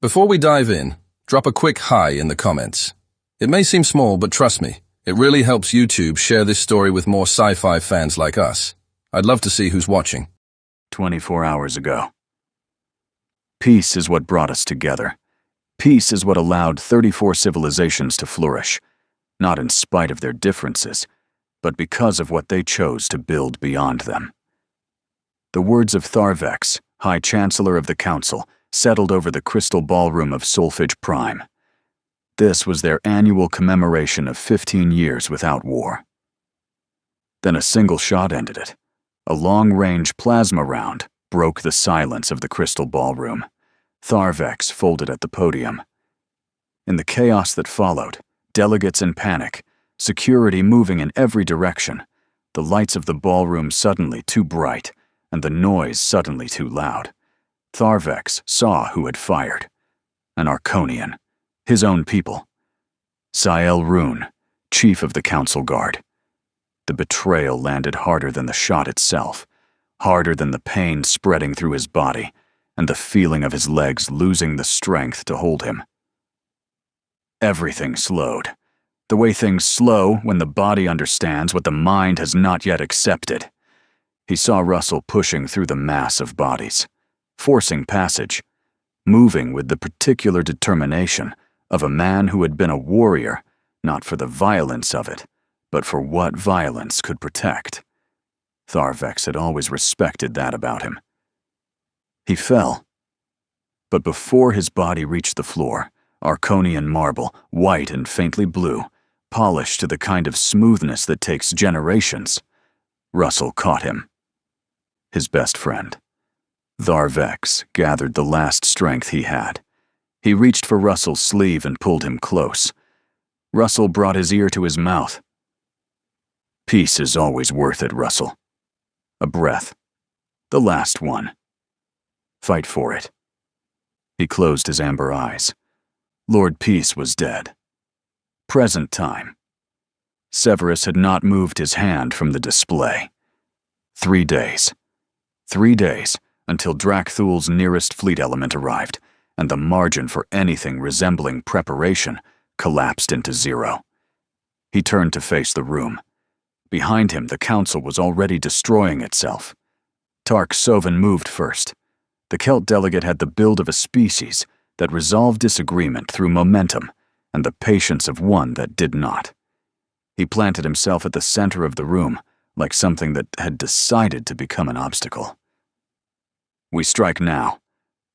Before we dive in, drop a quick hi in the comments. It may seem small, but trust me, it really helps YouTube share this story with more sci-fi fans like us. I'd love to see who's watching. 24 hours ago. Peace is what brought us together. Peace is what allowed 34 civilizations to flourish, not in spite of their differences, but because of what they chose to build beyond them. The words of Tharvex, High Chancellor of the Council, settled over the crystal ballroom of Solfege Prime. This was their annual commemoration of 15 years without war. Then a single shot ended it. A long-range plasma round broke the silence of the crystal ballroom. Tharvex folded at the podium. In the chaos that followed, delegates in panic, security moving in every direction, the lights of the ballroom suddenly too bright, and the noise suddenly too loud. Tharvex saw who had fired. An Arconian, his own people. Sael Rune, chief of the Council Guard. The betrayal landed harder than the shot itself, harder than the pain spreading through his body, and the feeling of his legs losing the strength to hold him. Everything slowed. The way things slow when the body understands what the mind has not yet accepted. He saw Russell pushing through the mass of bodies, forcing passage, moving with the particular determination of a man who had been a warrior, not for the violence of it, but for what violence could protect. Tharvex had always respected that about him. He fell. But before his body reached the floor, Arconian marble, white and faintly blue, polished to the kind of smoothness that takes generations, Russell caught him. His best friend. Tharvex gathered the last strength he had. He reached for Russell's sleeve and pulled him close. Russell brought his ear to his mouth. Peace is always worth it, Russell. A breath. The last one. Fight for it. He closed his amber eyes. Lord Peace was dead. Present time. Severus had not moved his hand from the display. 3 days. 3 days until Drakthul's nearest fleet element arrived, and the margin for anything resembling preparation collapsed into zero. He turned to face the room. Behind him, the council was already destroying itself. Tark Soven moved first. The Celt delegate had the build of a species that resolved disagreement through momentum and the patience of one that did not. He planted himself at the center of the room, like something that had decided to become an obstacle. We strike now,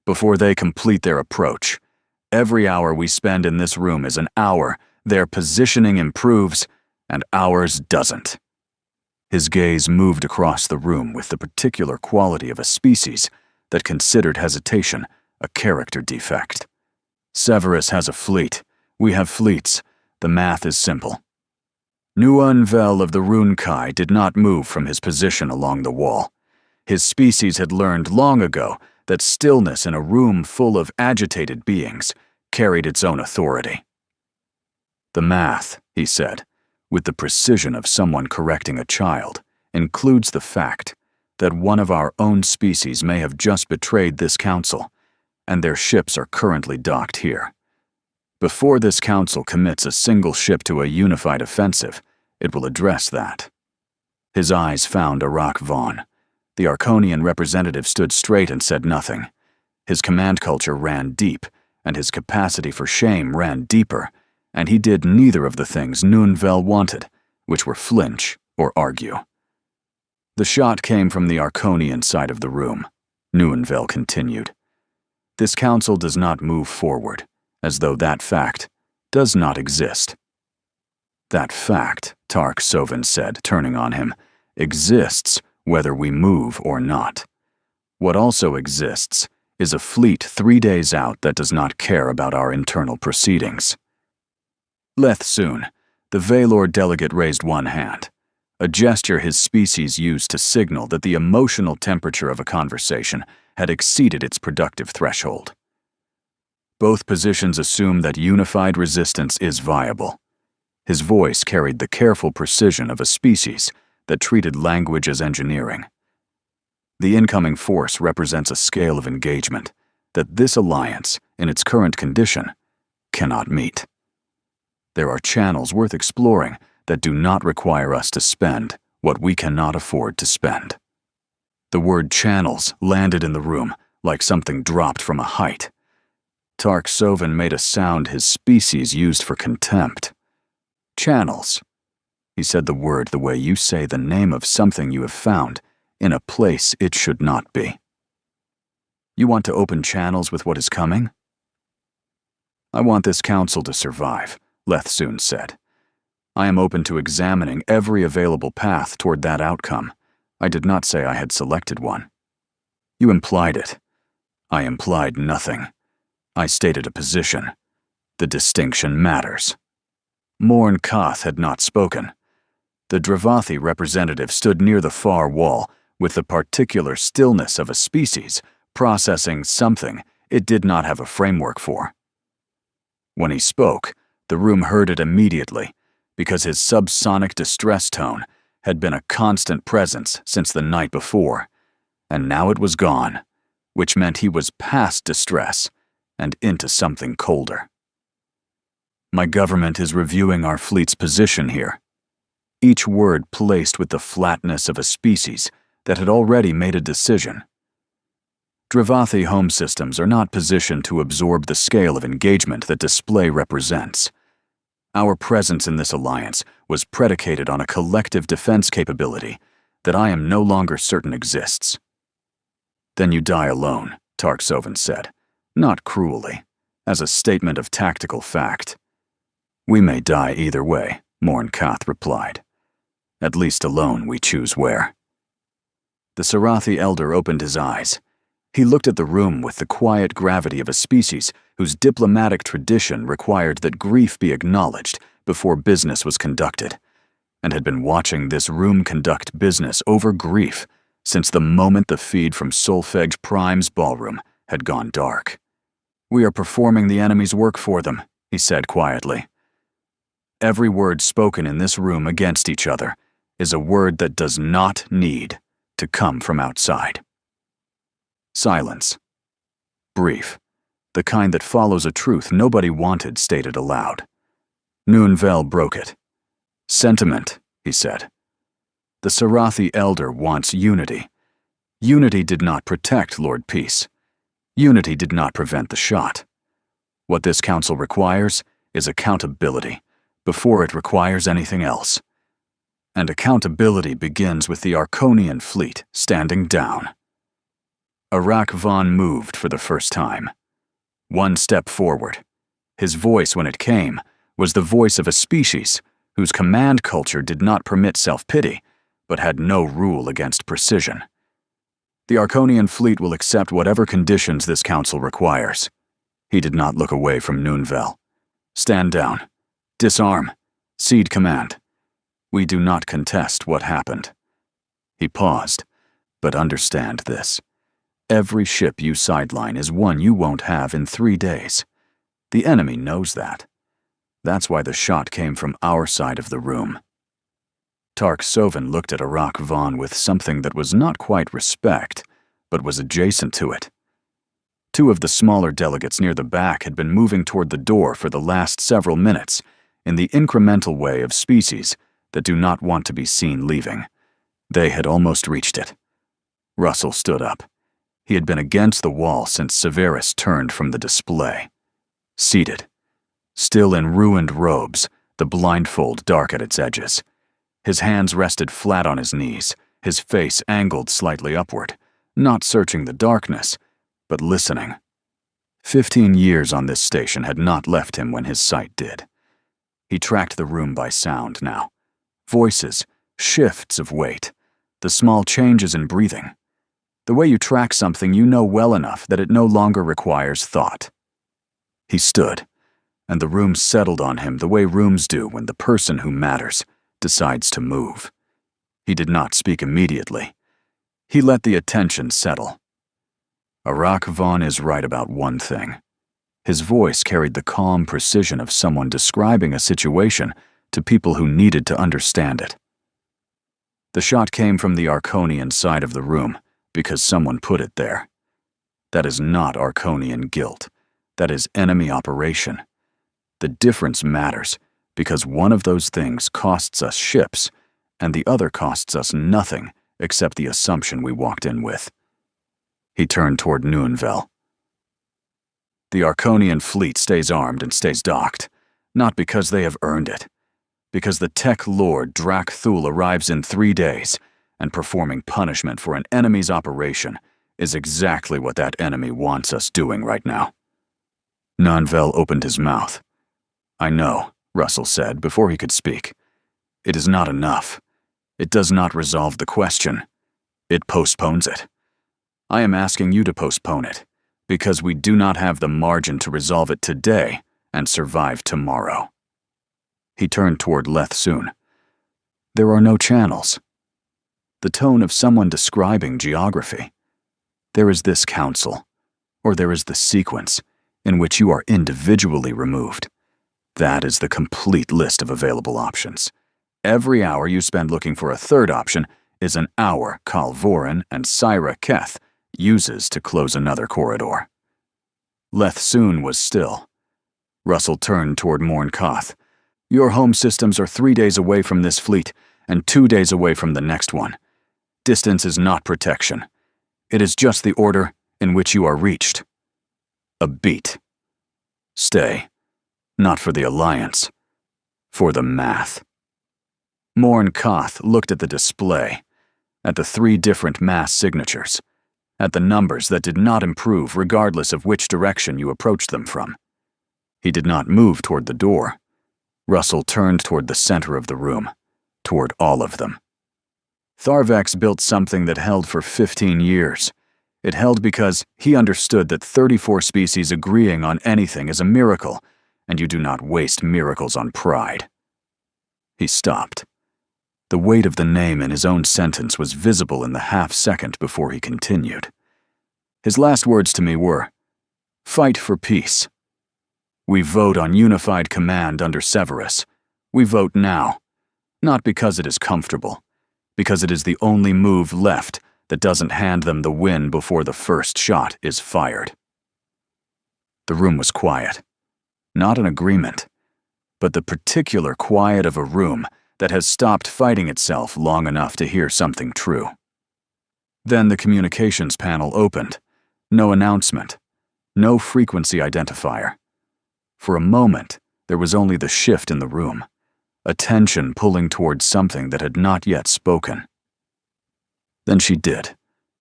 before they complete their approach. Every hour we spend in this room is an hour their positioning improves, and ours doesn't. His gaze moved across the room with the particular quality of a species that considered hesitation a character defect. Severus has a fleet. We have fleets. The math is simple. Nuanvel of the Runkai did not move from his position along the wall. His species had learned long ago that stillness in a room full of agitated beings carried its own authority. The math, he said, with the precision of someone correcting a child, includes the fact that one of our own species may have just betrayed this council, and their ships are currently docked here. Before this council commits a single ship to a unified offensive, it will address that. His eyes found Arak Vaughn. The Arconian representative stood straight and said nothing. His command culture ran deep, and his capacity for shame ran deeper, and he did neither of the things Nuanvel wanted, which were flinch or argue. The shot came from the Arconian side of the room, Nuanvel continued. This council does not move forward, as though that fact does not exist. That fact, Tark Soven said, turning on him, exists whether we move or not. What also exists is a fleet 3 days out that does not care about our internal proceedings. Lethsoon, the Valor delegate, raised one hand, a gesture his species used to signal that the emotional temperature of a conversation had exceeded its productive threshold. Both positions assume that unified resistance is viable. His voice carried the careful precision of a species that treated language as engineering. The incoming force represents a scale of engagement that this alliance, in its current condition, cannot meet. There are channels worth exploring that do not require us to spend what we cannot afford to spend. The word channels landed in the room like something dropped from a height. Tark Soven made a sound his species used for contempt. Channels. He said the word the way you say the name of something you have found in a place it should not be. You want to open channels with what is coming? I want this council to survive, Lethsoon said. I am open to examining every available path toward that outcome. I did not say I had selected one. You implied it. I implied nothing. I stated a position. The distinction matters. Morn Koth had not spoken. The Dravathi representative stood near the far wall with the particular stillness of a species processing something it did not have a framework for. When he spoke, the room heard it immediately because his subsonic distress tone had been a constant presence since the night before, and now it was gone, which meant he was past distress and into something colder. My government is reviewing our fleet's position here. Each word placed with the flatness of a species that had already made a decision. Dravathi home systems are not positioned to absorb the scale of engagement that display represents. Our presence in this alliance was predicated on a collective defense capability that I am no longer certain exists. Then you die alone, Tark Soven said, not cruelly, as a statement of tactical fact. We may die either way, Morn Koth replied. At least alone we choose where. The Sarathi elder opened his eyes. He looked at the room with the quiet gravity of a species whose diplomatic tradition required that grief be acknowledged before business was conducted, and had been watching this room conduct business over grief since the moment the feed from Solfege Prime's ballroom had gone dark. We are performing the enemy's work for them, he said quietly. Every word spoken in this room against each other is a word that does not need to come from outside. Silence. Brief. The kind that follows a truth nobody wanted stated aloud. Noonvel broke it. Sentiment, he said. The Sarathi elder wants unity. Unity did not protect Lord Peace. Unity did not prevent the shot. What this council requires is accountability before it requires anything else. And accountability begins with the Arconian fleet standing down. Arak Von moved for the first time. One step forward. His voice, when it came, was the voice of a species whose command culture did not permit self-pity, but had no rule against precision. The Arconian fleet will accept whatever conditions this council requires. He did not look away from Noonvel. Stand down. Disarm. Cede command. We do not contest what happened. He paused, but understand this. Every ship you sideline is one you won't have in 3 days. The enemy knows that. That's why the shot came from our side of the room. Tark Soven looked at Arak Von with something that was not quite respect, but was adjacent to it. 2 of the smaller delegates near the back had been moving toward the door for the last several minutes, in the incremental way of species that do not want to be seen leaving. They had almost reached it. Russell stood up. He had been against the wall since Severus turned from the display. Seated. Still in ruined robes, the blindfold dark at its edges. His hands rested flat on his knees, his face angled slightly upward, not searching the darkness, but listening. 15 years on this station had not left him when his sight did. He tracked the room by sound now. Voices, shifts of weight, the small changes in breathing. The way you track something you know well enough that it no longer requires thought. He stood, and the room settled on him the way rooms do when the person who matters decides to move. He did not speak immediately. He let the attention settle. Arak Von is right about one thing. His voice carried the calm precision of someone describing a situation to people who needed to understand it. The shot came from the Arconian side of the room because someone put it there. That is not Arconian guilt. That is enemy operation. The difference matters, because one of those things costs us ships, and the other costs us nothing except the assumption we walked in with. He turned toward Noonvel. The Arconian fleet stays armed and stays docked, not because they have earned it, because the tech lord Drak Thul arrives in 3 days, and performing punishment for an enemy's operation is exactly what that enemy wants us doing right now. Noonvel opened his mouth. I know, Russell said before he could speak. It is not enough. It does not resolve the question. It postpones it. I am asking you to postpone it, because we do not have the margin to resolve it today and survive tomorrow. He turned toward Lethsoon. There are no channels. The tone of someone describing geography. There is this council, or there is the sequence, in which you are individually removed. That is the complete list of available options. Every hour you spend looking for a third option is an hour Kalvoran and Syra Keth uses to close another corridor. Lethsoon was still. Russell turned toward Morn Koth. Your home systems are 3 days away from this fleet and 2 days away from the next one. Distance is not protection. It is just the order in which you are reached. A beat. Stay. Not for the Alliance. For the math. Morn Koth looked at the display, at the 3 different mass signatures, at the numbers that did not improve regardless of which direction you approached them from. He did not move toward the door. Russell turned toward the center of the room, toward all of them. Tharvex built something that held for 15 years. It held because he understood that 34 species agreeing on anything is a miracle, and you do not waste miracles on pride. He stopped. The weight of the name in his own sentence was visible in the half-second before he continued. His last words to me were, "Fight for peace. We vote on unified command under Severus. We vote now, not because it is comfortable, because it is the only move left that doesn't hand them the win before the first shot is fired." The room was quiet. Not an agreement, but the particular quiet of a room that has stopped fighting itself long enough to hear something true. Then the communications panel opened. No announcement. No frequency identifier. For a moment, there was only the shift in the room, attention pulling towards something that had not yet spoken. Then she did.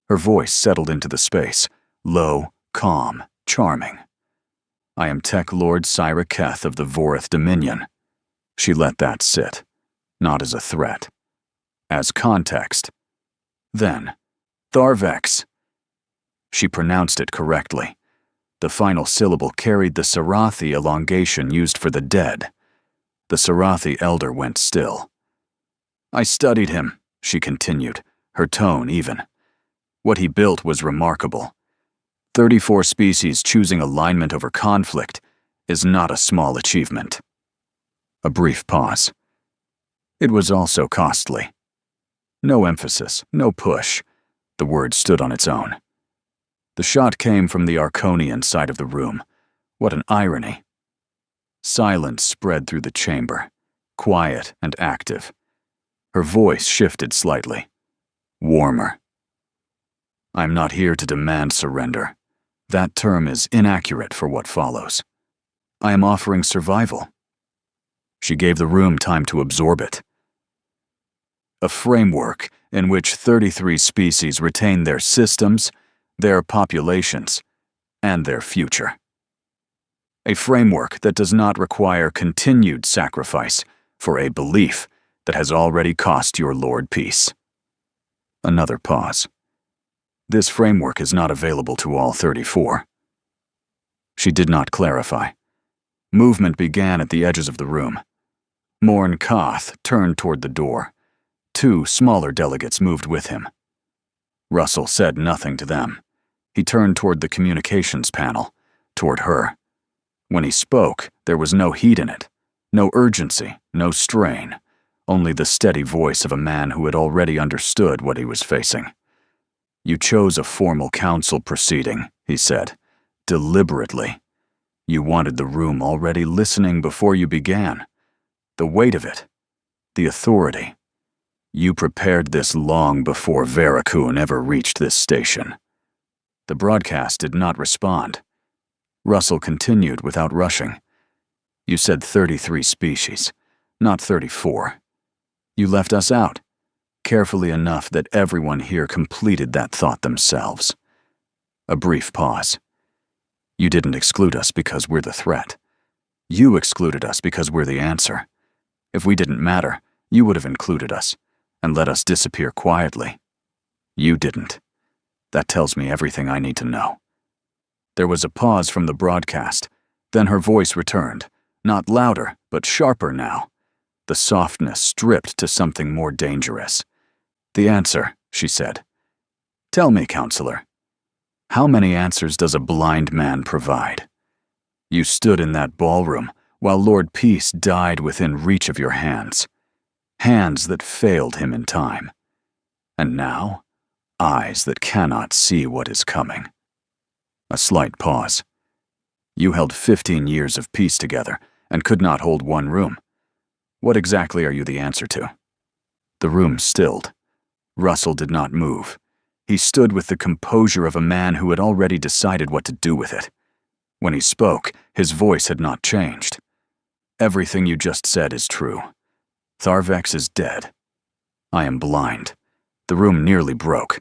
Her voice settled into the space, low, calm, charming. I am Tech Lord Syra Keth of the Vorith Dominion. She let that sit, not as a threat, as context. Then, Tharvex. She pronounced it correctly. The final syllable carried the Sarathi elongation used for the dead. The Sarathi elder went still. I studied him, she continued, her tone even. What he built was remarkable. 34 species choosing alignment over conflict is not a small achievement. A brief pause. It was also costly. No emphasis, no push. The word stood on its own. The shot came from the Arconian side of the room. What an irony. Silence spread through the chamber, quiet and active. Her voice shifted slightly, warmer. I'm not here to demand surrender. That term is inaccurate for what follows. I am offering survival. She gave the room time to absorb it. A framework in which 33 species retain their systems, their populations, and their future. A framework that does not require continued sacrifice for a belief that has already cost your Lord peace. Another pause. This framework is not available to all 34. She did not clarify. Movement began at the edges of the room. Morn Koth turned toward the door. 2 smaller delegates moved with him. Russell said nothing to them. He turned toward the communications panel, toward her. When he spoke, there was no heat in it, no urgency, no strain, only the steady voice of a man who had already understood what he was facing. You chose a formal council proceeding, he said, deliberately. You wanted the room already listening before you began. The weight of it, the authority. You prepared this long before Veracun ever reached this station. The broadcast did not respond. Russell continued without rushing. You said 33 species, not 34. You left us out, carefully enough that everyone here completed that thought themselves. A brief pause. You didn't exclude us because we're the threat. You excluded us because we're the answer. If we didn't matter, you would have included us and let us disappear quietly. You didn't. That tells me everything I need to know. There was a pause from the broadcast. Then her voice returned, not louder, but sharper now. The softness stripped to something more dangerous. The answer, she said. Tell me, counselor, how many answers does a blind man provide? You stood in that ballroom while Lord Peace died within reach of your hands. Hands that failed him in time. And now, eyes that cannot see what is coming. A slight pause. You held 15 years of peace together and could not hold one room. What exactly are you the answer to? The room stilled. Russell did not move. He stood with the composure of a man who had already decided what to do with it. When he spoke, his voice had not changed. Everything you just said is true. Tharvex is dead. I am blind. The room nearly broke.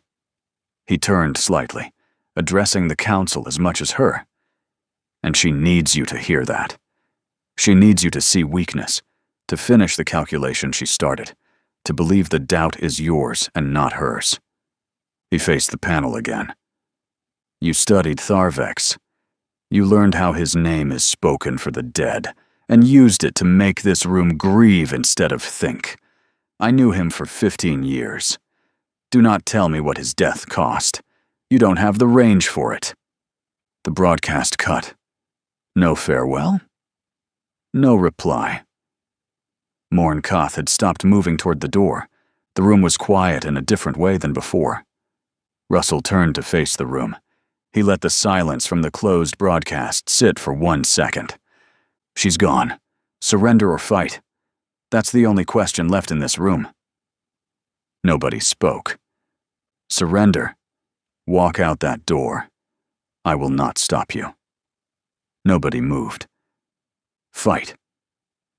He turned slightly, addressing the council as much as her. And she needs you to hear that. She needs you to see weakness, to finish the calculation she started, to believe the doubt is yours and not hers. He faced the panel again. You studied Tharvex. You learned how his name is spoken for the dead, and used it to make this room grieve instead of think. I knew him for 15 years. Do not tell me what his death cost. You don't have the range for it. The broadcast cut. No farewell? No reply. Morn Koth had stopped moving toward the door. The room was quiet in a different way than before. Russell turned to face the room. He let the silence from the closed broadcast sit for 1 second. She's gone. Surrender or fight. That's the only question left in this room. Nobody spoke. Surrender. Walk out that door. I will not stop you. Nobody moved. Fight.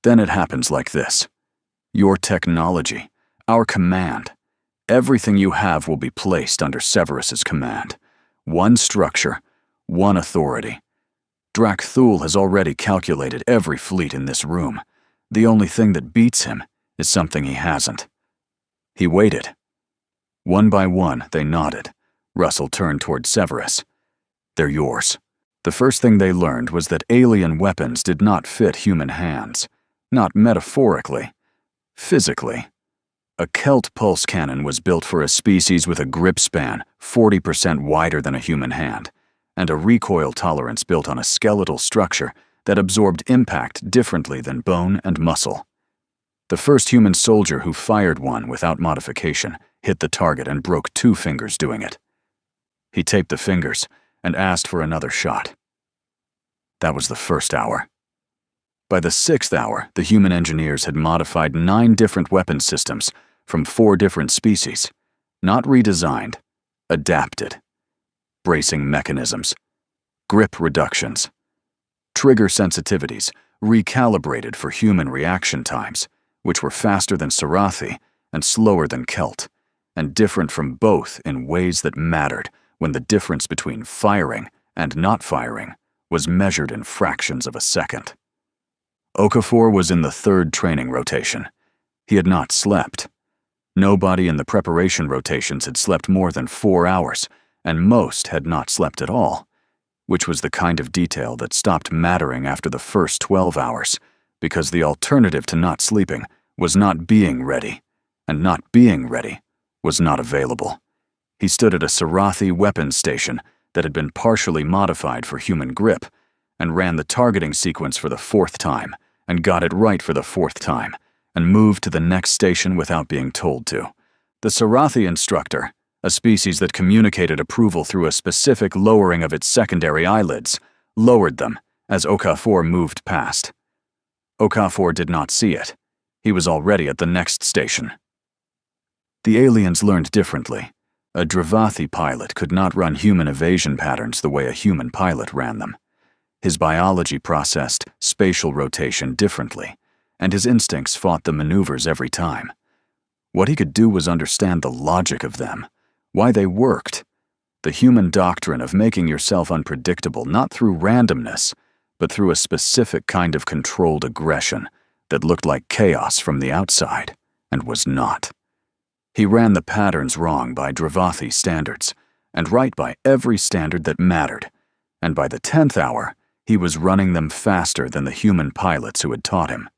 Then it happens like this. Your technology, our command, everything you have will be placed under Severus's command. One structure, one authority. Drak Thul has already calculated every fleet in this room. The only thing that beats him is something he hasn't. He waited. One by one, they nodded. Russell turned toward Severus. They're yours. The first thing they learned was that alien weapons did not fit human hands. Not metaphorically. Physically. A Kelt pulse cannon was built for a species with a grip span 40% wider than a human hand, and a recoil tolerance built on a skeletal structure that absorbed impact differently than bone and muscle. The first human soldier who fired one without modification hit the target and broke 2 fingers doing it. He taped the fingers and asked for another shot. That was the first hour. By the 6th hour, the human engineers had modified 9 different weapon systems from 4 different species, not redesigned, adapted. Bracing mechanisms, grip reductions, trigger sensitivities recalibrated for human reaction times, which were faster than Sarathi and slower than Kelt, and different from both in ways that mattered when the difference between firing and not firing was measured in fractions of a second. Okafor was in the 3rd training rotation. He had not slept. Nobody in the preparation rotations had slept more than 4 hours, and most had not slept at all, which was the kind of detail that stopped mattering after the first 12 hours, because the alternative to not sleeping was not being ready, and not being ready was not available. He stood at a Sarathi weapons station that had been partially modified for human grip, and ran the targeting sequence for the 4th time, and got it right for the 4th time, and moved to the next station without being told to. The Sarathi instructor, a species that communicated approval through a specific lowering of its secondary eyelids, lowered them as Okafor moved past. Okafor did not see it. He was already at the next station. The aliens learned differently. A Dravathi pilot could not run human evasion patterns the way a human pilot ran them. His biology processed spatial rotation differently, and his instincts fought the maneuvers every time. What he could do was understand the logic of them, why they worked, the human doctrine of making yourself unpredictable not through randomness, but through a specific kind of controlled aggression that looked like chaos from the outside and was not. He ran the patterns wrong by Dravathi standards, and right by every standard that mattered, and by the 10th hour, he was running them faster than the human pilots who had taught him.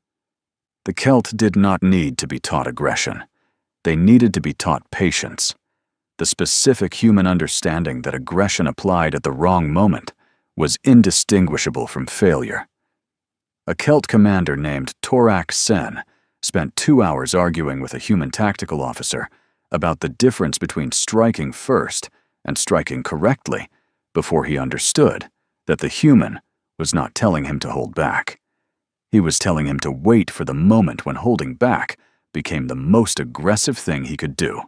The Celt did not need to be taught aggression. They needed to be taught patience. The specific human understanding that aggression applied at the wrong moment was indistinguishable from failure. A Celt commander named Torak Sen spent 2 hours arguing with a human tactical officer about the difference between striking first and striking correctly before he understood that the human was not telling him to hold back. He was telling him to wait for the moment when holding back became the most aggressive thing he could do.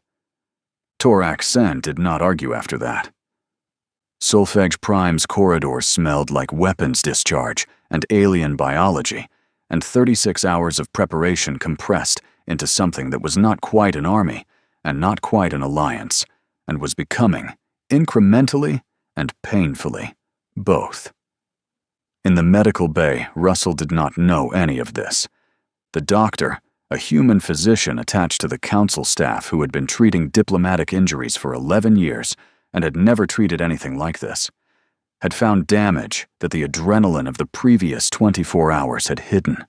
Torak Sen did not argue after that. Solfege Prime's corridors smelled like weapons discharge and alien biology, and 36 hours of preparation compressed into something that was not quite an army and not quite an alliance, and was becoming, incrementally and painfully, both. In the medical bay, Russell did not know any of this. The doctor, a human physician attached to the council staff who had been treating diplomatic injuries for 11 years and had never treated anything like this, had found damage that the adrenaline of the previous 24 hours had hidden.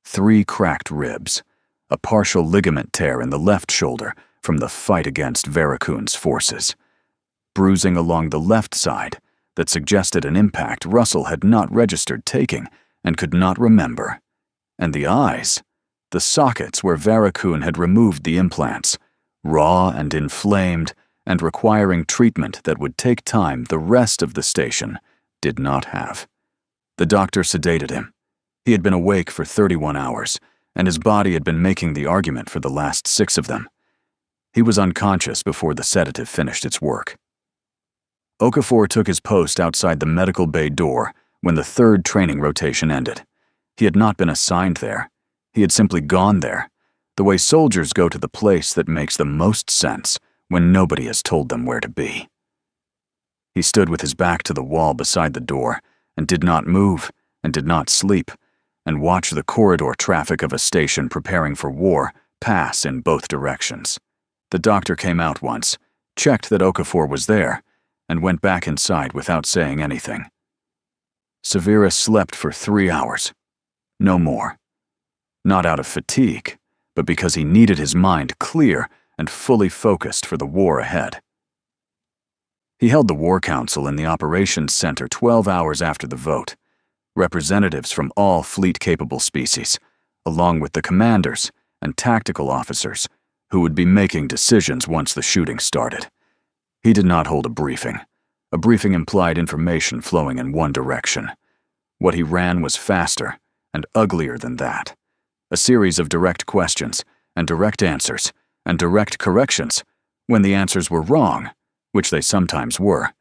3 cracked ribs, a partial ligament tear in the left shoulder from the fight against Verakun's forces, bruising along the left side that suggested an impact Russell had not registered taking and could not remember, and the eyes, the sockets where Verakun had removed the implants, raw and inflamed and requiring treatment that would take time the rest of the station did not have. The doctor sedated him. He had been awake for 31 hours, and his body had been making the argument for the last 6 of them. He was unconscious before the sedative finished its work. Okafor took his post outside the medical bay door when the 3rd training rotation ended. He had not been assigned there. He had simply gone there, the way soldiers go to the place that makes the most sense when nobody has told them where to be. He stood with his back to the wall beside the door and did not move and did not sleep, and watched the corridor traffic of a station preparing for war pass in both directions. The doctor came out once, checked that Okafor was there, and went back inside without saying anything. Severus slept for 3 hours. No more. Not out of fatigue, but because he needed his mind clear and fully focused for the war ahead. He held the War Council in the Operations Center 12 hours after the vote. Representatives from all fleet-capable species, along with the commanders and tactical officers who would be making decisions once the shooting started. He did not hold a briefing. A briefing implied information flowing in one direction. What he ran was faster and uglier than that. A series of direct questions and direct answers and direct corrections when the answers were wrong, which they sometimes were,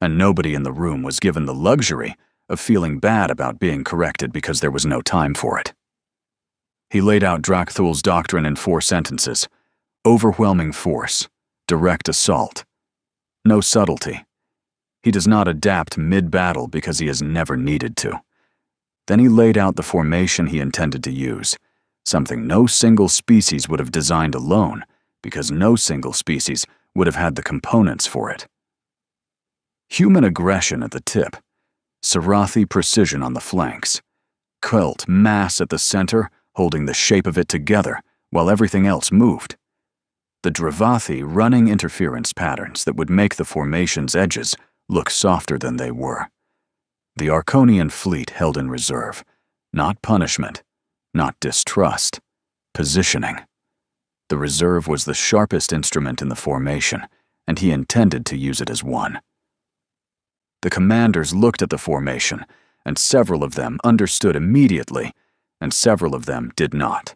and nobody in the room was given the luxury of feeling bad about being corrected because there was no time for it. He laid out Drakthul's doctrine in 4 sentences. Overwhelming force, direct assault. No subtlety. He does not adapt mid-battle because he has never needed to. Then he laid out the formation he intended to use, something no single species would have designed alone because no single species would have had the components for it. Human aggression at the tip, Sarathi precision on the flanks, Celt mass at the center holding the shape of it together while everything else moved. The Dravathi running interference patterns that would make the formation's edges look softer than they were. The Arconian fleet held in reserve, not punishment, not distrust, positioning. The reserve was the sharpest instrument in the formation, and he intended to use it as one. The commanders looked at the formation, and several of them understood immediately, and several of them did not.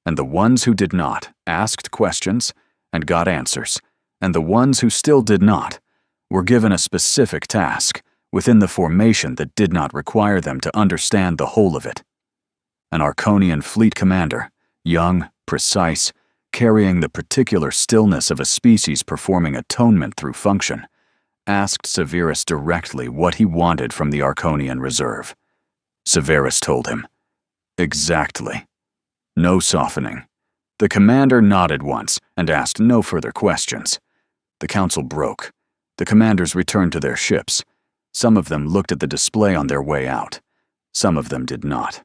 And the ones who did not asked questions and got answers, and the ones who still did not were given a specific task within the formation that did not require them to understand the whole of it. An Arconian fleet commander, young, precise, carrying the particular stillness of a species performing atonement through function, asked Severus directly what he wanted from the Arconian reserve. Severus told him, "Exactly." No softening. The commander nodded once and asked no further questions. The council broke. The commanders returned to their ships. Some of them looked at the display on their way out. Some of them did not.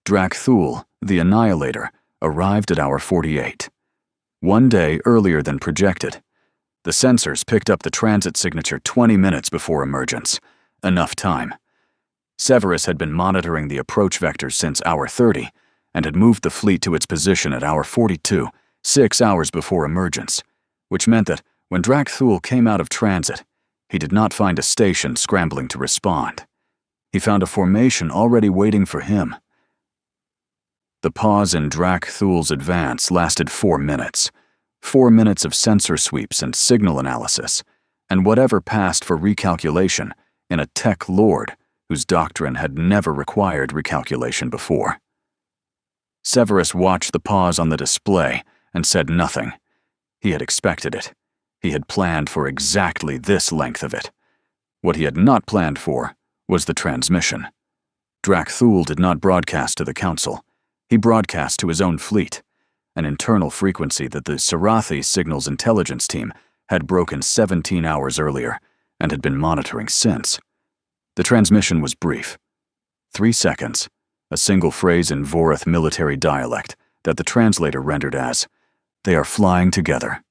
Drak-Thul, the Annihilator, arrived at hour 48. 1 day earlier than projected. The sensors picked up the transit signature 20 minutes before emergence. Enough time. Severus had been monitoring the approach vectors since hour 30 and had moved the fleet to its position at hour 42, 6 hours before emergence, which meant that when Drak-Thul came out of transit, he did not find a station scrambling to respond. He found a formation already waiting for him. The pause in Drak-Thul's advance lasted 4 minutes. 4 minutes of sensor sweeps and signal analysis, and whatever passed for recalculation in a tech lord whose doctrine had never required recalculation before. Severus watched the pause on the display and said nothing. He had expected it. He had planned for exactly this length of it. What he had not planned for was the transmission. Drak-Thul did not broadcast to the council. He broadcast to his own fleet, an internal frequency that the Sarathi Signals Intelligence Team had broken 17 hours earlier and had been monitoring since. The transmission was brief. 3 seconds, a single phrase in Vorath military dialect that the translator rendered as, "They are flying together."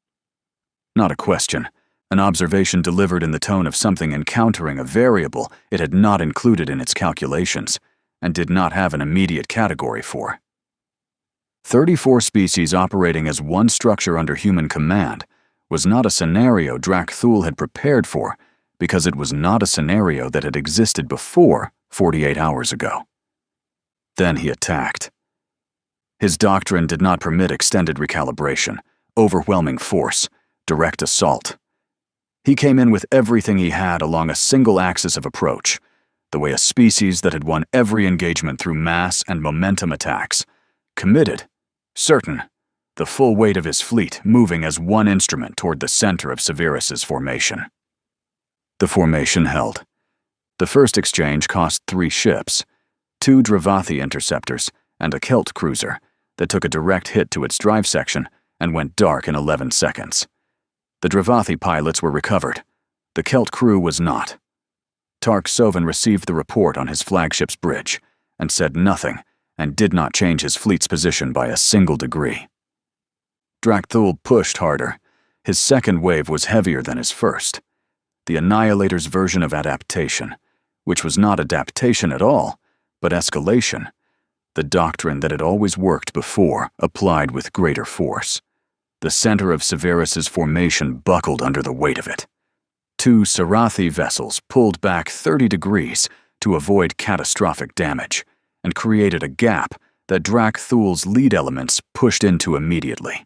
Not a question, an observation delivered in the tone of something encountering a variable it had not included in its calculations and did not have an immediate category for. 34 species operating as one structure under human command was not a scenario Drak-Thul had prepared for because it was not a scenario that had existed before 48 hours ago. Then he attacked. His doctrine did not permit extended recalibration, overwhelming force, direct assault. He came in with everything he had along a single axis of approach, the way a species that had won every engagement through mass and momentum attacks, committed, certain, the full weight of his fleet moving as one instrument toward the center of Severus's formation. The formation held. The first exchange cost 3 ships, 2 Dravathi interceptors and a Kelt cruiser that took a direct hit to its drive section and went dark in 11 seconds. The Dravathi pilots were recovered. The Kelt crew was not. Tark Sovan received the report on his flagship's bridge and said nothing and did not change his fleet's position by a single degree. Drak-Thul pushed harder. His second wave was heavier than his first. The Annihilator's version of adaptation, which was not adaptation at all, but escalation, the doctrine that had always worked before applied with greater force. The center of Severus's formation buckled under the weight of it. 2 Sarathi vessels pulled back 30 degrees to avoid catastrophic damage and created a gap that Drak-Thul's lead elements pushed into immediately.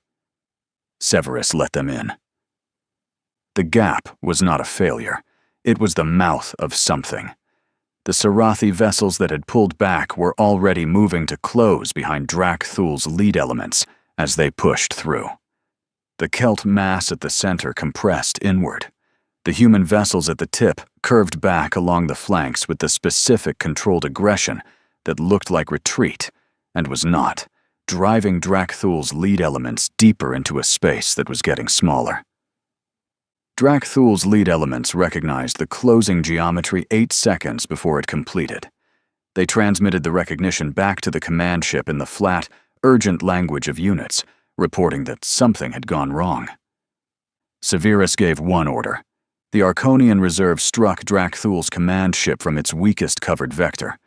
Severus let them in. The gap was not a failure. It was the mouth of something. The Sarathi vessels that had pulled back were already moving to close behind Drak-Thul's lead elements as they pushed through. The Kelt mass at the center compressed inward. The human vessels at the tip curved back along the flanks with the specific controlled aggression that looked like retreat and was not, driving Drak-Thul's lead elements deeper into a space that was getting smaller. Drak-Thul's lead elements recognized the closing geometry 8 seconds before it completed. They transmitted the recognition back to the command ship in the flat, urgent language of units, reporting that something had gone wrong. Severus gave one order. The Arconian reserve struck Drak-Thul's command ship from its weakest covered vector.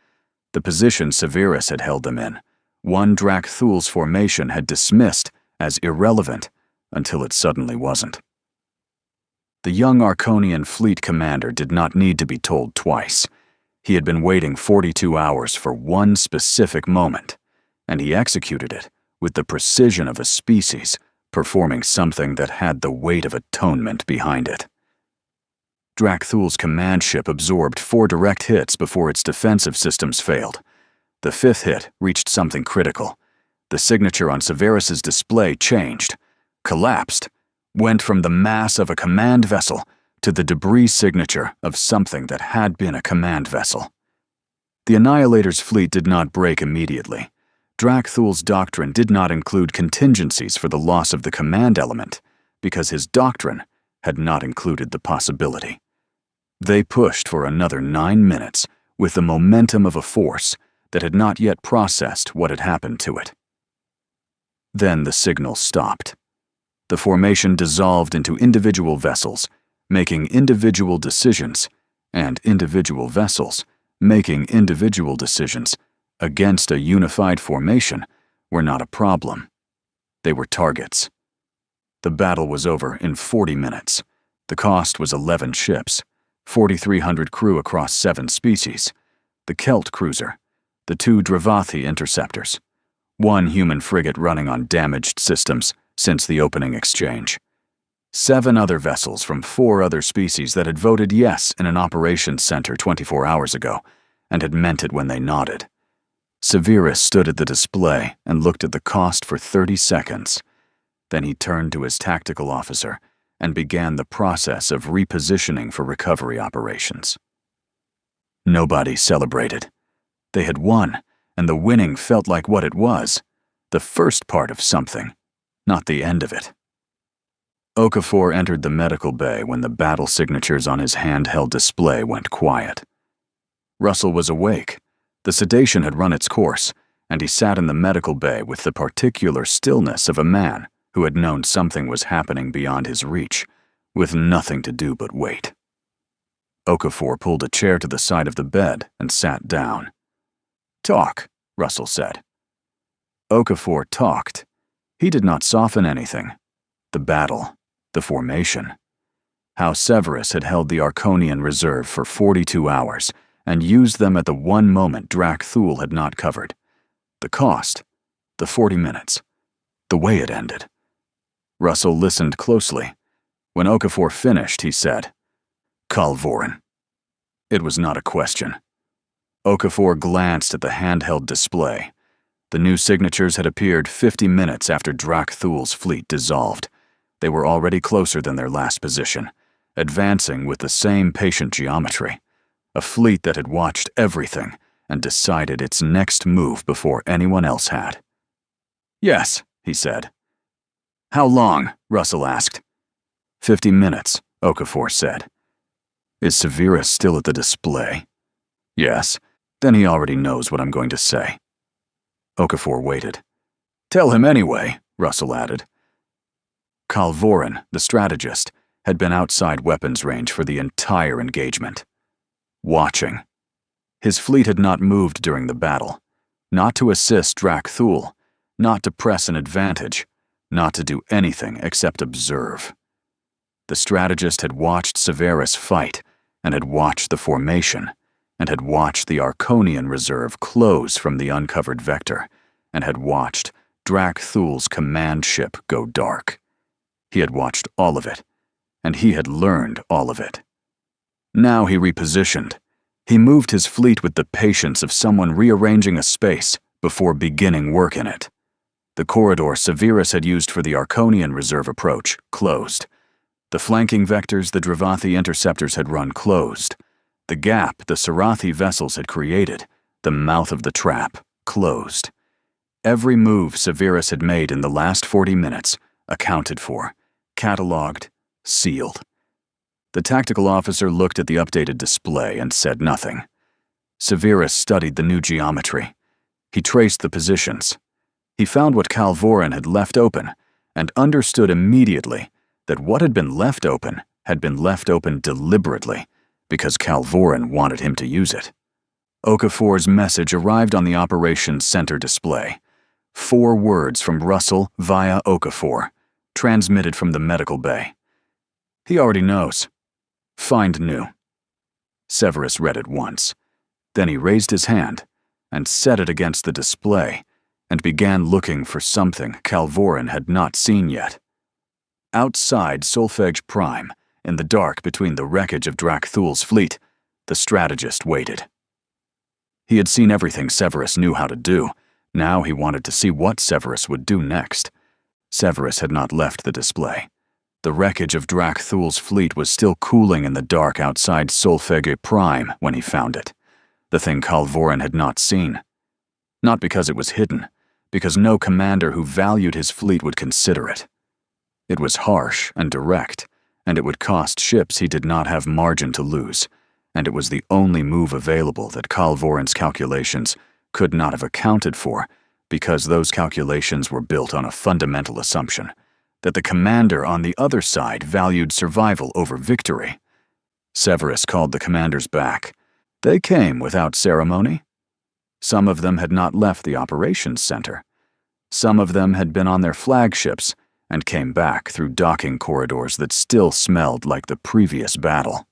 The position Severus had held them in, one Drak-Thul's formation had dismissed as irrelevant until it suddenly wasn't. The young Arconian fleet commander did not need to be told twice. He had been waiting 42 hours for one specific moment, and he executed it with the precision of a species performing something that had the weight of atonement behind it. Drakthul's command ship absorbed 4 direct hits before its defensive systems failed. The 5th hit reached something critical. The signature on Severus's display changed, collapsed, went from the mass of a command vessel to the debris signature of something that had been a command vessel. The Annihilator's fleet did not break immediately. Drakthul's doctrine did not include contingencies for the loss of the command element, because his doctrine had not included the possibility. They pushed for another 9 minutes with the momentum of a force that had not yet processed what had happened to it. Then the signal stopped. The formation dissolved into individual vessels, making individual decisions, and individual vessels making individual decisions against a unified formation were not a problem. They were targets. The battle was over in 40 minutes. The cost was 11 ships, 4,300 crew across 7 species, the Kelt cruiser, the 2 Dravathi interceptors, 1 human frigate running on damaged systems since the opening exchange, 7 other vessels from 4 other species that had voted yes in an operations center 24 hours ago and had meant it when they nodded. Severus stood at the display and looked at the cost for 30 seconds. Then he turned to his tactical officer and began the process of repositioning for recovery operations. Nobody celebrated. They had won, and the winning felt like what it was, the first part of something, not the end of it. Okafor entered the medical bay when the battle signatures on his handheld display went quiet. Russell was awake. The sedation had run its course, and he sat in the medical bay with the particular stillness of a man who had known something was happening beyond his reach, with nothing to do but wait. Okafor pulled a chair to the side of the bed and sat down. "Talk," Russell said. Okafor talked. He did not soften anything. The battle, the formation. How Severus had held the Arconian reserve for 42 hours and used them at the one moment Drakthul had not covered. The cost, the 40 minutes, the way it ended. Russell listened closely. When Okafor finished, he said, "Calvorin." It was not a question. Okafor glanced at the handheld display. The new signatures had appeared 50 minutes after Drakthul's fleet dissolved. They were already closer than their last position, advancing with the same patient geometry. A fleet that had watched everything and decided its next move before anyone else had. "Yes," he said. "How long?" Russell asked. 50 minutes, Okafor said. "Is Severus still at the display?" "Yes." "Then he already knows what I'm going to say." Okafor waited. "Tell him anyway," Russell added. Calvorin, the strategist, had been outside weapons range for the entire engagement. Watching. His fleet had not moved during the battle. Not to assist Drakthul, not to press an advantage, not to do anything except observe. The strategist had watched Severus fight, and had watched the formation, and had watched the Arconian reserve close from the uncovered vector, and had watched Drakthul's command ship go dark. He had watched all of it, and he had learned all of it. Now he repositioned. He moved his fleet with the patience of someone rearranging a space before beginning work in it. The corridor Severus had used for the Arconian reserve approach closed. The flanking vectors the Dravathi interceptors had run closed. The gap the Sarathi vessels had created, the mouth of the trap, closed. Every move Severus had made in the last 40 minutes, accounted for, catalogued, sealed. The tactical officer looked at the updated display and said nothing. Severus studied the new geometry. He traced the positions. He found what Calvorin had left open and understood immediately that what had been left open deliberately because Calvorin wanted him to use it. Okafor's message arrived on the operations center display. 4 words from Russell via Okafor, transmitted from the medical bay. He already knows. Find new. Severus read it once. Then he raised his hand and set it against the display and began looking for something Calvorin had not seen yet. Outside Solfege Prime, in the dark between the wreckage of Drakthul's fleet, the strategist waited. He had seen everything Severus knew how to do. Now he wanted to see what Severus would do next. Severus had not left the display. The wreckage of Drakthul's fleet was still cooling in the dark outside Solfege Prime when he found it, the thing Calvorin had not seen. Not because it was hidden, because no commander who valued his fleet would consider it. It was harsh and direct, and it would cost ships he did not have margin to lose, and it was the only move available that Calvorin's calculations could not have accounted for, because those calculations were built on a fundamental assumption that the commander on the other side valued survival over victory. Severus called the commanders back. They came without ceremony. Some of them had not left the operations center. Some of them had been on their flagships and came back through docking corridors that still smelled like the previous battle.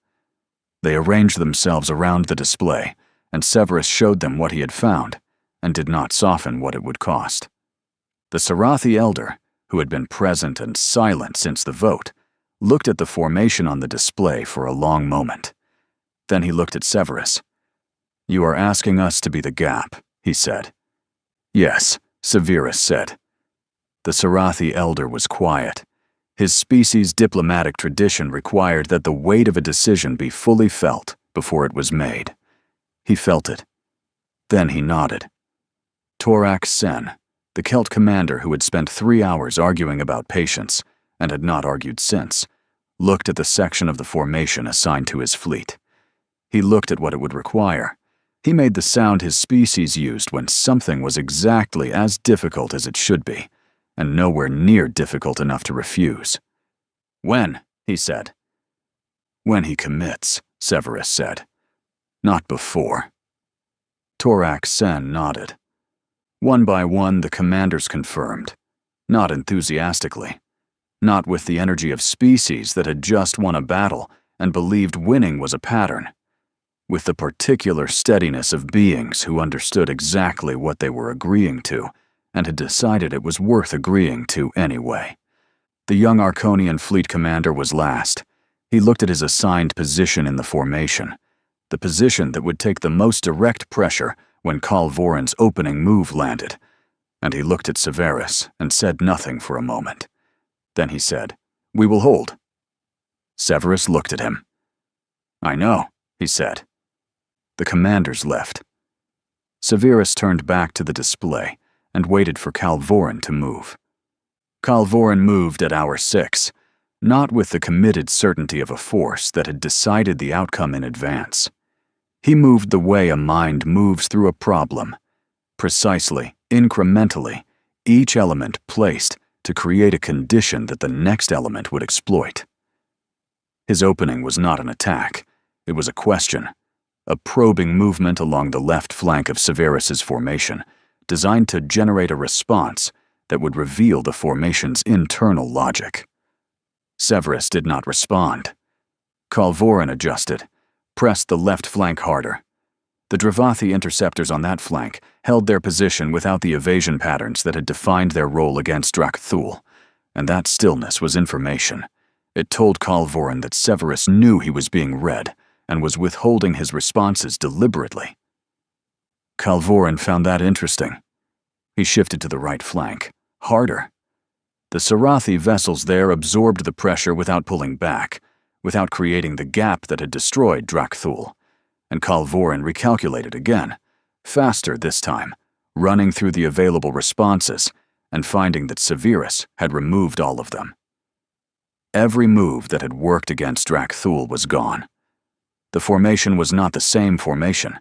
They arranged themselves around the display, and Severus showed them what he had found, and did not soften what it would cost. The Sarathi elder, who had been present and silent since the vote, looked at the formation on the display for a long moment. Then he looked at Severus. "You are asking us to be the gap," he said. "Yes," Severus said. The Sarathi elder was quiet. His species' diplomatic tradition required that the weight of a decision be fully felt before it was made. He felt it. Then he nodded. Torak Sen, the Celt commander who had spent 3 hours arguing about patience, and had not argued since, looked at the section of the formation assigned to his fleet. He looked at what it would require. He made the sound his species used when something was exactly as difficult as it should be, and nowhere near difficult enough to refuse. "When?" he said. "When he commits," Severus said. "Not before." Torak Sen nodded. One by one, the commanders confirmed, not enthusiastically, not with the energy of species that had just won a battle and believed winning was a pattern, with the particular steadiness of beings who understood exactly what they were agreeing to and had decided it was worth agreeing to anyway. The young Arconian fleet commander was last. He looked at his assigned position in the formation, the position that would take the most direct pressure when Calvorin's opening move landed, and he looked at Severus and said nothing for a moment. Then he said, "We will hold." Severus looked at him. "I know," he said. The commanders left. Severus turned back to the display and waited for Calvorin to move. Calvorin moved at hour 6, not with the committed certainty of a force that had decided the outcome in advance. He moved the way a mind moves through a problem, precisely, incrementally, each element placed to create a condition that the next element would exploit. His opening was not an attack, it was a question, a probing movement along the left flank of Severus's formation, designed to generate a response that would reveal the formation's internal logic. Severus did not respond. Calvorin adjusted, pressed the left flank harder. The Dravathi interceptors on that flank held their position without the evasion patterns that had defined their role against Drakthul, and that stillness was information. It told Calvorin that Severus knew he was being read and was withholding his responses deliberately. Calvorin found that interesting. He shifted to the right flank, harder. The Sarathi vessels there absorbed the pressure without pulling back, without creating the gap that had destroyed Drakthul, and Calvorin recalculated again, faster this time, running through the available responses and finding that Severus had removed all of them. Every move that had worked against Drakthul was gone. The formation was not the same formation.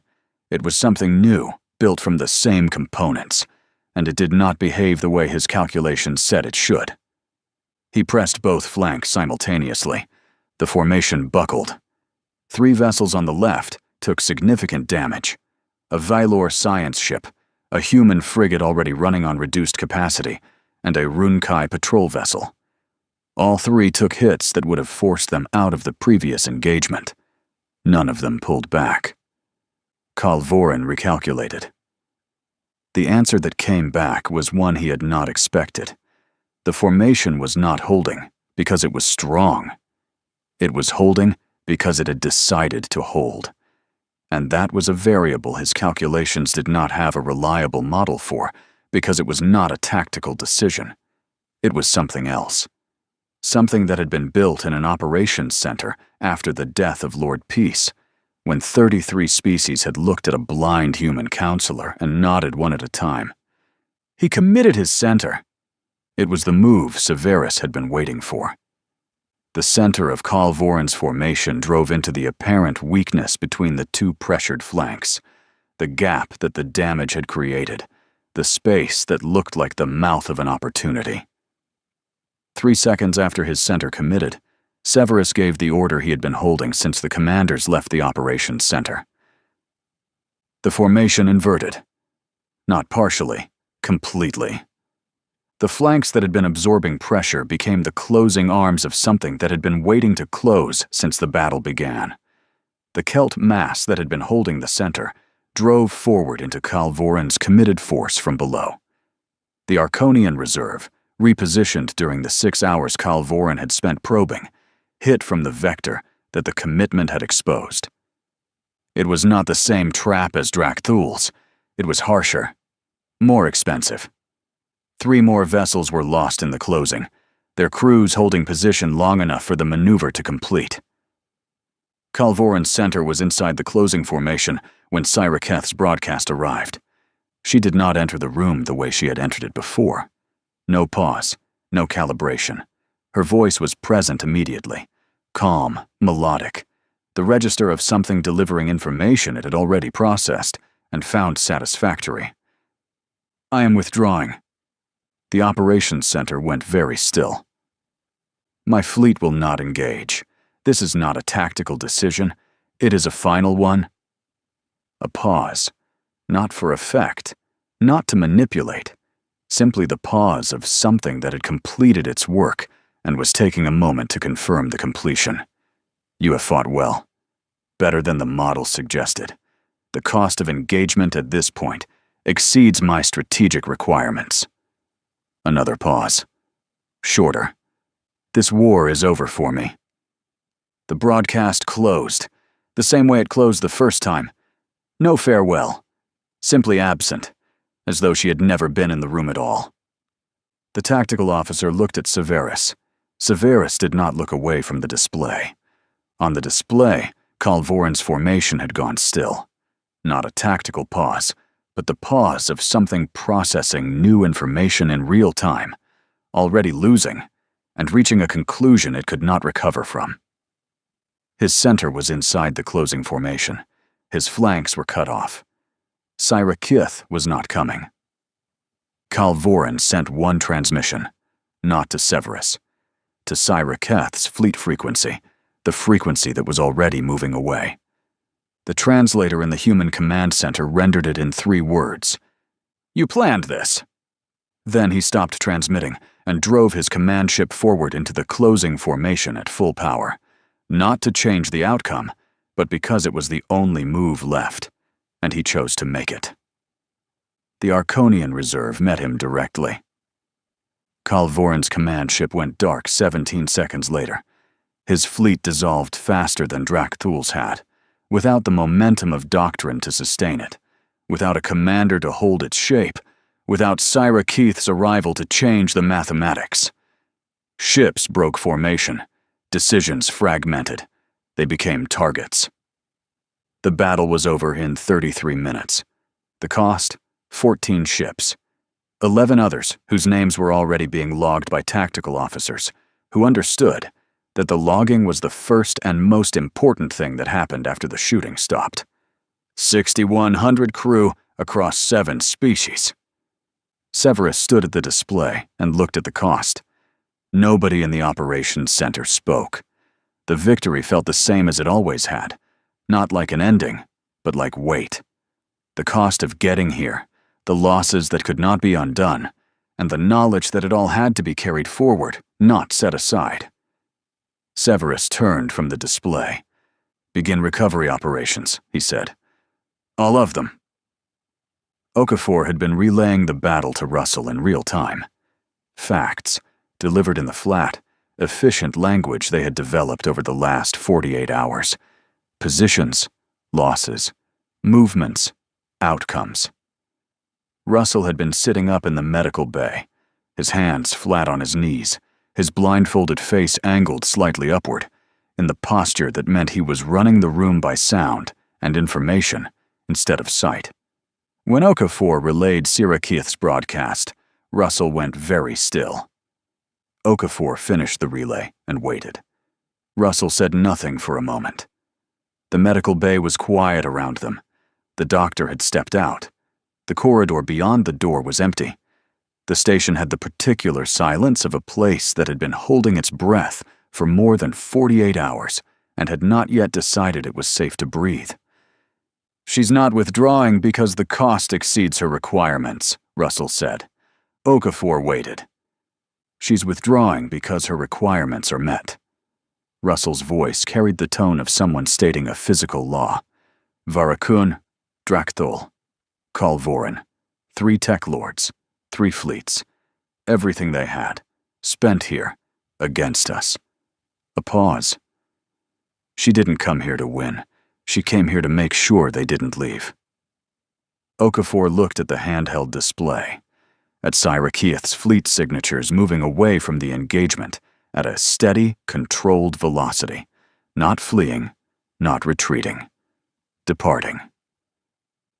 It was something new, built from the same components, and it did not behave the way his calculations said it should. He pressed both flanks simultaneously. The formation buckled. 3 vessels on the left took significant damage. A Vylor science ship, a human frigate already running on reduced capacity, and a Runkai patrol vessel. All three took hits that would have forced them out of the previous engagement. None of them pulled back. Kalvorin recalculated. The answer that came back was one he had not expected. The formation was not holding because it was strong. It was holding because it had decided to hold. And that was a variable his calculations did not have a reliable model for, because it was not a tactical decision. It was something else. Something that had been built in an operations center after the death of Lord Peace, when 33 species had looked at a blind human counselor and nodded one at a time. He committed his center. It was the move Severus had been waiting for. The center of Kalvorin's formation drove into the apparent weakness between the two pressured flanks, the gap that the damage had created, the space that looked like the mouth of an opportunity. 3 seconds after his center committed, Severus gave the order he had been holding since the commanders left the operations center. The formation inverted. Not partially, completely. The flanks that had been absorbing pressure became the closing arms of something that had been waiting to close since the battle began. The Celt mass that had been holding the center drove forward into Kalvorin's committed force from below. The Arconian reserve, repositioned during the 6 hours Kalvorin had spent probing, hit from the vector that the commitment had exposed. It was not the same trap as Drakthul's. It was harsher, more expensive. 3 more vessels were lost in the closing, their crews holding position long enough for the maneuver to complete. Kalvorin's center was inside the closing formation when Syraketh's broadcast arrived. She did not enter the room the way she had entered it before. No pause, no calibration. Her voice was present immediately, calm, melodic, the register of something delivering information it had already processed and found satisfactory. "I am withdrawing." The operations center went very still. "My fleet will not engage. This is not a tactical decision. It is a final one." A pause, not for effect, not to manipulate, simply the pause of something that had completed its work and was taking a moment to confirm the completion. "You have fought well. Better than the model suggested. The cost of engagement at this point exceeds my strategic requirements." Another pause. Shorter. "This war is over for me." The broadcast closed, the same way it closed the first time. No farewell. Simply absent, as though she had never been in the room at all. The tactical officer looked at Severus. Severus did not look away from the display. On the display, Kalvorin's formation had gone still. Not a tactical pause, but the pause of something processing new information in real time, already losing, and reaching a conclusion it could not recover from. His center was inside the closing formation. His flanks were cut off. Syraketh was not coming. Kalvorin sent one transmission, not to Severus, to Syraketh's fleet frequency, the frequency that was already moving away. The translator in the human command center rendered it in 3 words. "You planned this." Then he stopped transmitting and drove his command ship forward into the closing formation at full power, not to change the outcome, but because it was the only move left, and he chose to make it. The Arconian reserve met him directly. Kalvorin's command ship went dark 17 seconds later. His fleet dissolved faster than Drakthul's had, without the momentum of doctrine to sustain it, without a commander to hold its shape, without Syraketh's arrival to change the mathematics. Ships broke formation, decisions fragmented, they became targets. The battle was over in 33 minutes. The cost? 14 ships. 11 others whose names were already being logged by tactical officers, who understood that the logging was the first and most important thing that happened after the shooting stopped. 6,100 crew across 7 species. Severus stood at the display and looked at the cost. Nobody in the operations center spoke. The victory felt the same as it always had, not like an ending, but like weight. The cost of getting here, the losses that could not be undone, and the knowledge that it all had to be carried forward, not set aside. Severus turned from the display. "Begin recovery operations," he said. "All of them." Okafor had been relaying the battle to Russell in real time. Facts, delivered in the flat, efficient language they had developed over the last 48 hours. Positions, losses, movements, outcomes. Russell had been sitting up in the medical bay, his hands flat on his knees, his blindfolded face angled slightly upward, in the posture that meant he was running the room by sound and information instead of sight. When Okafor relayed Sirakeith's broadcast, Russell went very still. Okafor finished the relay and waited. Russell said nothing for a moment. The medical bay was quiet around them. The doctor had stepped out. The corridor beyond the door was empty. The station had the particular silence of a place that had been holding its breath for more than 48 hours and had not yet decided it was safe to breathe. "She's not withdrawing because the cost exceeds her requirements," Russell said. Okafor waited. "She's withdrawing because her requirements are met." Russell's voice carried the tone of someone stating a physical law. Varakun, Drakthol, Kalvorin, 3 tech lords, 3 fleets, everything they had, spent here, against us. A pause. "She didn't come here to win. She came here to make sure they didn't leave." Okafor looked at the handheld display, at Sirakeith's fleet signatures moving away from the engagement at a steady, controlled velocity, not fleeing, not retreating, departing.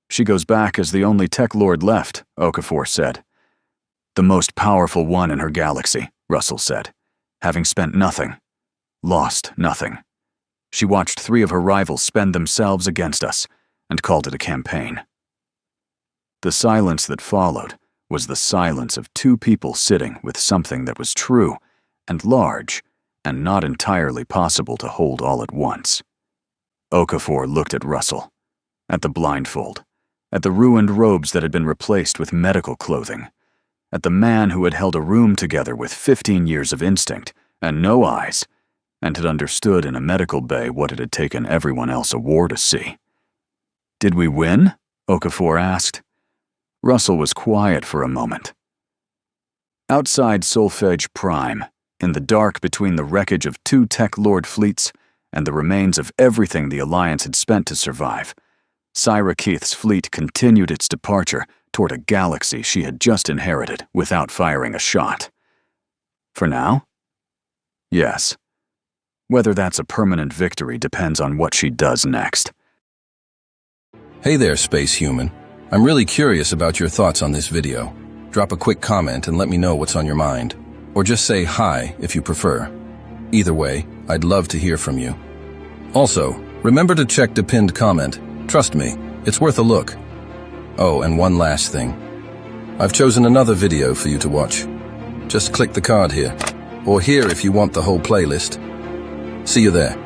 "She goes back as the only tech lord left," Okafor said. "The most powerful one in her galaxy," Russell said, "having spent nothing, lost nothing. She watched 3 of her rivals spend themselves against us and called it a campaign." The silence that followed was the silence of 2 people sitting with something that was true and large and not entirely possible to hold all at once. Okafor looked at Russell, at the blindfold, at the ruined robes that had been replaced with medical clothing, at the man who had held a room together with 15 years of instinct and no eyes, and had understood in a medical bay what it had taken everyone else a war to see. "Did we win?" Okafor asked. Russell was quiet for a moment. Outside Solfege Prime, in the dark between the wreckage of 2 tech lord fleets and the remains of everything the Alliance had spent to survive, Sirakeith's fleet continued its departure toward a galaxy she had just inherited without firing a shot. For now? Yes. Whether that's a permanent victory depends on what she does next. Hey there, Space Human. I'm really curious about your thoughts on this video. Drop a quick comment and let me know what's on your mind. Or just say hi if you prefer. Either way, I'd love to hear from you. Also, remember to check the pinned comment. Trust me, it's worth a look. Oh, and one last thing. I've chosen another video for you to watch. Just click the card here, or here if you want the whole playlist. See you there.